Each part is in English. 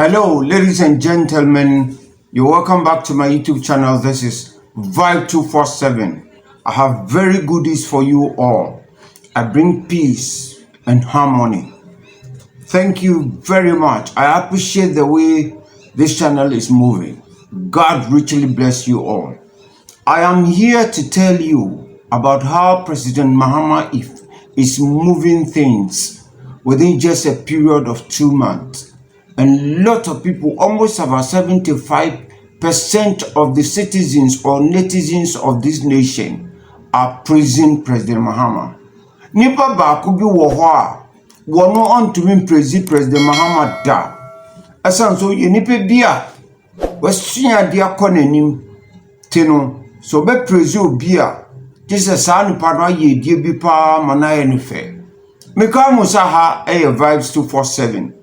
Hello, ladies and gentlemen. You're welcome back to my YouTube channel. This is Vibe 247. I have very goodies for you all. I bring peace and harmony. Thank you very much. I appreciate the way this channel is moving. God richly bless you all. I am here to tell you about how President Mahama is moving things within just a period of 2 months. And a lot of people, almost about 75% of the citizens or netizens of this nation are praising President Mahama. Nipa baako bi wo ho a wono ontumi praise President Mahama da. Asan so ye nipa bi a wasua de akonanim tino so be praise obi a Jesus sa nipa no aye die bi pa manaye ne fe. Meka mo sa ha vibes 247.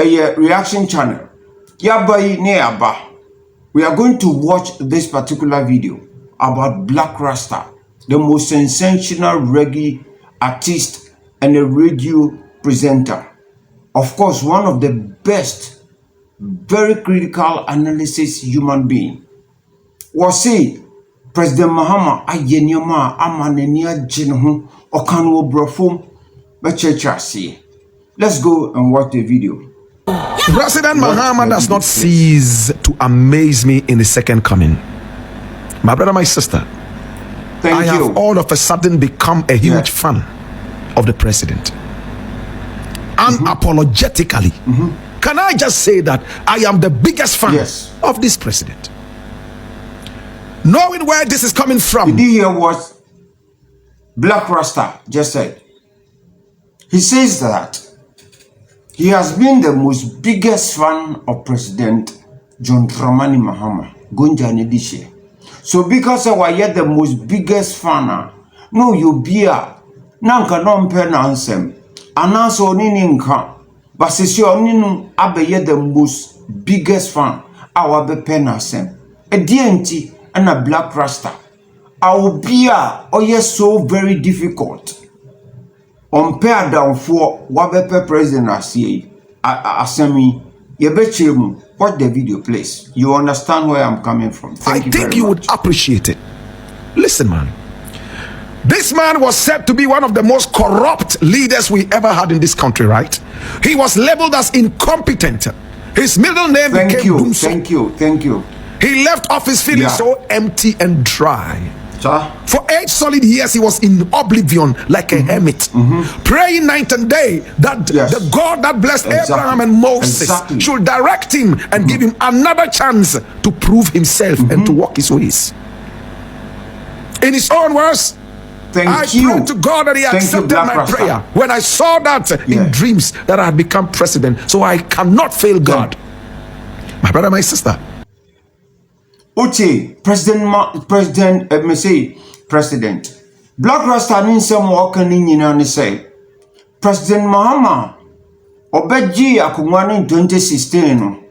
A reaction channel. Yabai ne aba. We are going to watch this particular video about Black Rasta, the most sensational reggae artist and a radio presenter. Of course, one of the best, very critical analysis human being. Was say President Mahama ayenyoma amanenia jinhu okanu brofum bechecha. Let's go and watch the video. President Mahama does not cease to amaze me in the second coming. My brother, my sister, I have all of a sudden become a huge fan of the president. Unapologetically. Can I just say that I am the biggest fan of this president? Knowing where this is coming from. Did you hear what Black Rasta just said? He says that he has been the most biggest fan of President John Dramani Mahama. Gunjani Dishe. So because I was the most biggest fan, no you be a nanka non pen ansem. Ananso onini nka. But sisi oninu abe the most biggest fan. Awa be pen ansem. A DNT and a Black Rasta. Our beer so very difficult. On pair down for Wabepe President Asemi, Yebechemu, watch the video, please. You understand where I'm coming from. I think you would appreciate it. Listen, man. This man was said to be one of the most corrupt leaders we ever had in this country, right? He was labeled as incompetent. His middle name became Doomso. Thank you. He left office feeling so empty and dry. For 8 solid years, he was in oblivion like a hermit, praying night and day that the God that blessed Abraham and Moses should direct him and give him another chance to prove himself and to walk his ways. In his own words, I prayed to God that he accepted my prayer when I saw that in dreams that I had become president. So I cannot fail God. My brother, my sister. Uche, President. Black Rasta nin some walking in and say, President Mahama, Obeji akumwani in 2016,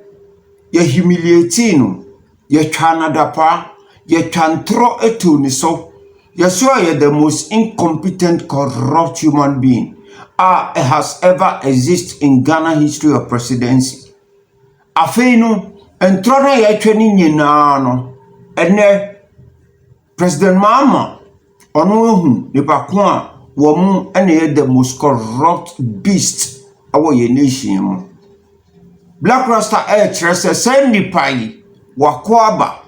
ye humiliating, ye Canada pa, ye can throw it to ni so, ye sure ye the most incompetent, corrupt human being has ever existed in Ghana history of presidency. Afeinu, and Trona ye training no, and President Mahama, Onohu, the Bakwa, woman, and the most corrupt beast our nation. Black Rasta Tressa Sandy Pai, Wakwaba,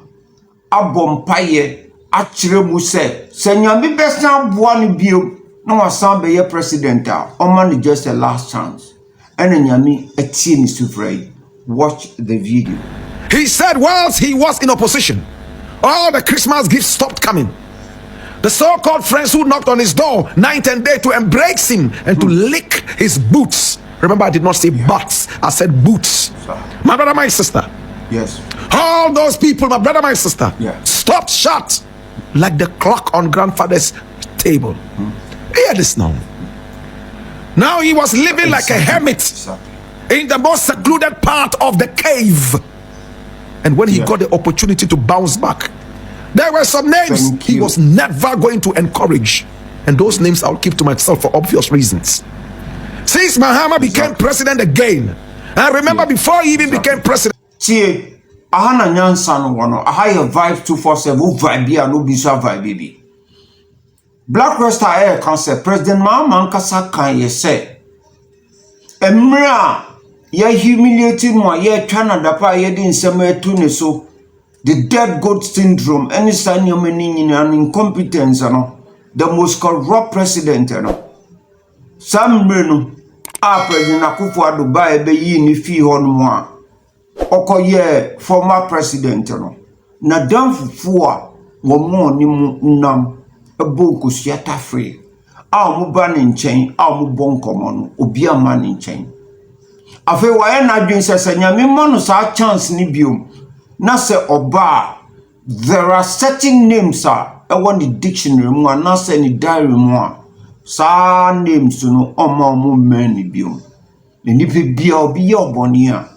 Abompaye, Achiremuse, Senyami best now one bio, no one be a president, or money just a last chance. And then Yami a team is to pray. Watch the video. He said whilst he was in opposition, all the Christmas gifts stopped coming. The so-called friends who knocked on his door night and day to embrace him and to lick his boots. Remember, I did not say butts, I said boots. My brother, my sister. Yes. All those people, my brother, my sister, stopped shut like the clock on grandfather's table. Hear this now. Now he was living like a hermit in the most secluded part of the cave. And when he got the opportunity to bounce back, there were some names he was never going to encourage. And those names I'll keep to myself for obvious reasons. Since Mahama became president again, And remember, before he even became president. See, ahana nyansa no wono. Aha Vibe 247 vibe no bisa vibe baby. Black Rasta air concept President Mahama nkasa kan ye say. Emra ye humiliating mo ye Canada pa ye di nsem etu ne so. The dead goat syndrome, any sign you meaning an incompetence, the most corrupt president, Sam Breno, President Akufo-Addo Dubai be yi ni fi hon mo oko ye former president na dan fufuo wo mo ni nam ebo kusiata free mo ba ni nchen mo bon komo no obi ama ni nchen afi wa ye na dwen sese nyame mo no sa chance ni biom na se oba there are certain names e won the dictionary mu na se ni diary mu sa names no omo men ni biom ni pe bia obi ye oboni a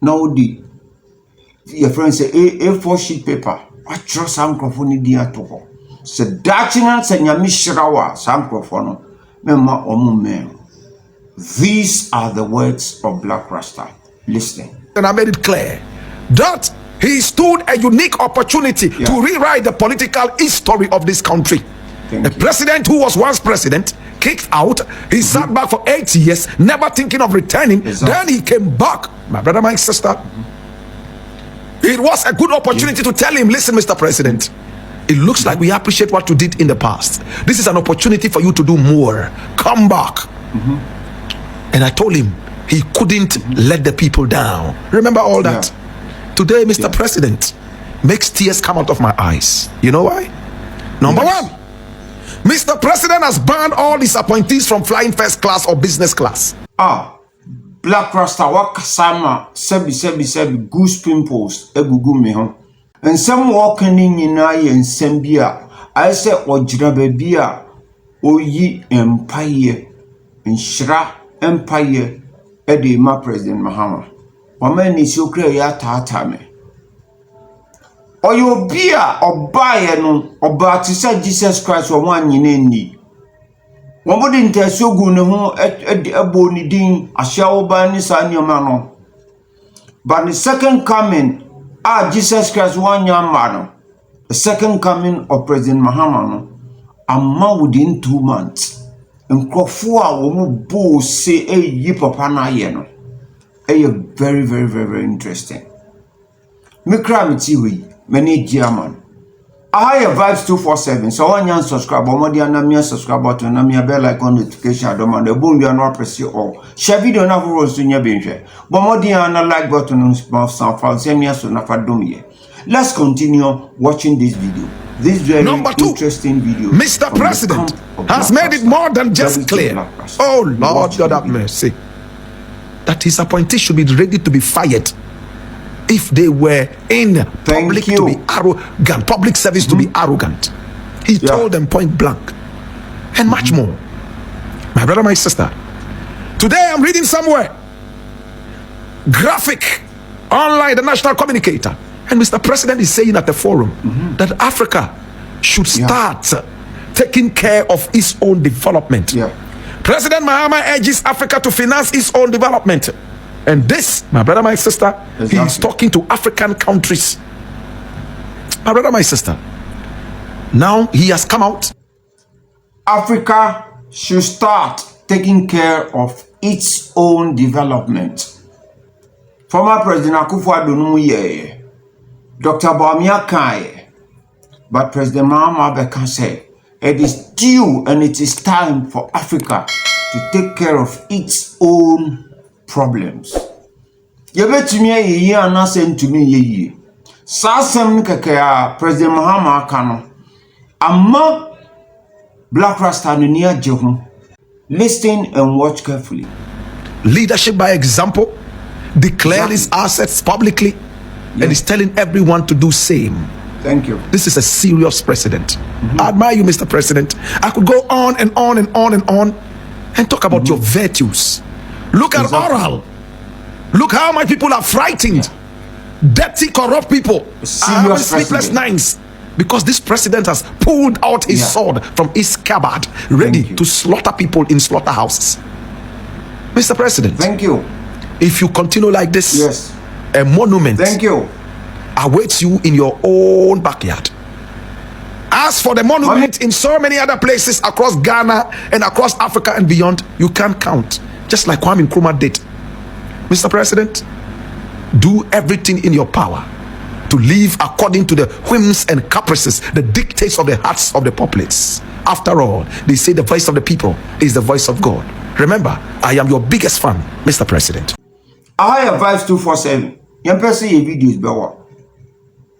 na odi your friend say A4 sheet paper I trust some microphone di atoko se dachina se nyame shirawa some microphone mema omo men. These are the words of Black Rasta. Listen. And I made it clear that he stood a unique opportunity to rewrite the political history of this country. A president who was once president, kicked out, he sat back for 8 years, never thinking of returning. Then he came back. My brother, my sister, it was a good opportunity to tell him, listen, Mr. President, it looks like we appreciate what you did in the past. This is an opportunity for you to do more. Come back. And I told him he couldn't let the people down. Remember all that? Today, Mr. President makes tears come out of my eyes. You know why? Number one, Mr. President has banned all his appointees from flying first class or business class. Black Rasta wakasama sebi goose pimples egugu me ho. And some walking in na ye nsembia I say ogyina bebia oyi empire nshira empire ede ma President Mahama. Wamani si okre ya tata me. Oyo bia obaye no oba ti say Jesus Christ wo anyine ni. Womodi ntasogu ne ho ebo ni din ahia wo ba ni sa nyoma no. But the second coming Jesus Christ one man, the second coming of President Mahama no amma within 2 months. Nkofo a wo mo bo se yi papa na ye no. Very, very, very, very interesting. Me cry me TV, many German. I have Vibes 247. So when you subscribe, or more than subscribe button, na me bell icon notification. I don't mind the boom. You are not press it all. Share video na for us to your bench. But more than like button on some files. Send me so na for domi. Let's continue watching this video. This very interesting video. Mr. President has made it more than just clear. Oh Lord, God have mercy. That his appointees should be ready to be fired if they were in public to be arrogant, public service to be arrogant. He told them point blank and much more. My brother, my sister, today I'm reading somewhere graphic online, the national communicator, and Mr. President is saying at the forum that Africa should start taking care of its own development. President Mahama urges Africa to finance its own development. And this, my brother, my sister, he is talking to African countries. My brother, my sister, now he has come out. Africa should start taking care of its own development. Former President Akufo-Addo no ye, Dr. Bawumia Kai, but President Mahama can say, it is due and it is time for Africa to take care of its own problems. Yebetumi ye anase ntumi ye. Sasem keke President Mahama kano. Amma Black Rasta no ni agye ho. Listen and watch carefully. Leadership by example, declare his assets publicly, and is telling everyone to do same. Thank you. This is a serious precedent. I admire you, Mr. President. I could go on and on and on and on and talk about your virtues. Look at oral. Look how my people are frightened. Dirty, corrupt people. Having sleepless nights because this president has pulled out his sword from his scabbard, ready to slaughter people in slaughterhouses. Mr. President. Thank you. If you continue like this, yes, a monument, thank you, awaits you in your own backyard. As for the monument in so many other places across Ghana and across Africa and beyond, you can't count. Just like Kwame Nkrumah did. Mr. President, do everything in your power to live according to the whims and caprices, the dictates of the hearts of the populace. After all, they say the voice of the people is the voice of God. Remember, I am your biggest fan, Mr. President. I have Vibes 247. Young person, your videos, bewa.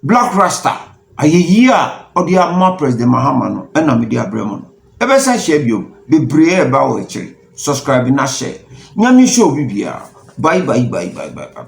Black Rasta. A year or the Mahama President Mahama no, and I'm the Abraham. Ever since share you, be brave about it. Subscribe and share. Nyami show bibia. Bye.